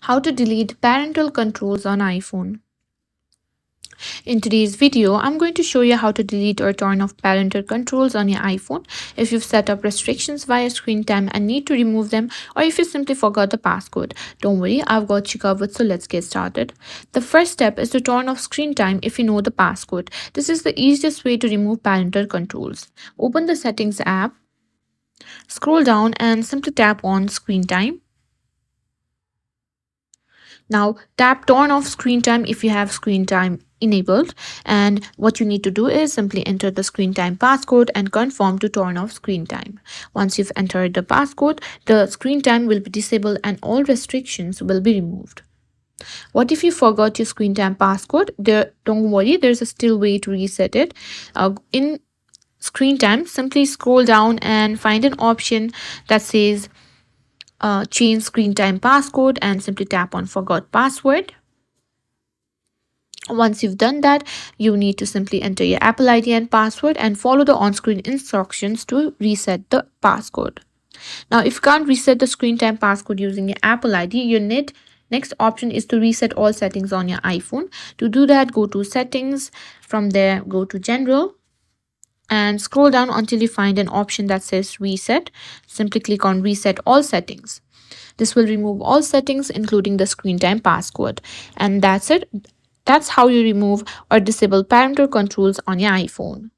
How to delete parental controls on iPhone. In today's video, I'm going to show you how to delete or turn off parental controls on your iPhone if you've set up restrictions via screen time and need to remove them, or if you simply forgot the passcode. Don't worry, I've got you covered, so let's get started. The first step is to turn off screen time if you know the passcode. This is the easiest way to remove parental controls. Open the Settings app, scroll down and simply tap on Screen Time. Now tap turn off screen time if you have screen time enabled, and what you need to do is simply enter the screen time passcode and confirm to turn off screen time. Once you've entered the passcode, the screen time will be disabled and all restrictions will be removed. What if you forgot your screen time passcode? Don't worry, there's a still way to reset it. In screen time, simply scroll down and find an option that says change screen time passcode and simply tap on forgot password. Once you've done that, you need to simply enter your Apple ID and password and follow the on-screen instructions to reset the passcode. Now, if you can't reset the screen time passcode using your Apple ID, your next option is to reset all settings on your iPhone. To do that, go to Settings. From there, go to General and scroll down until you find an option that says Reset. Simply click on Reset All Settings. This will remove all settings, including the screen time passcode. And that's it. That's how you remove or disable parental controls on your iPhone.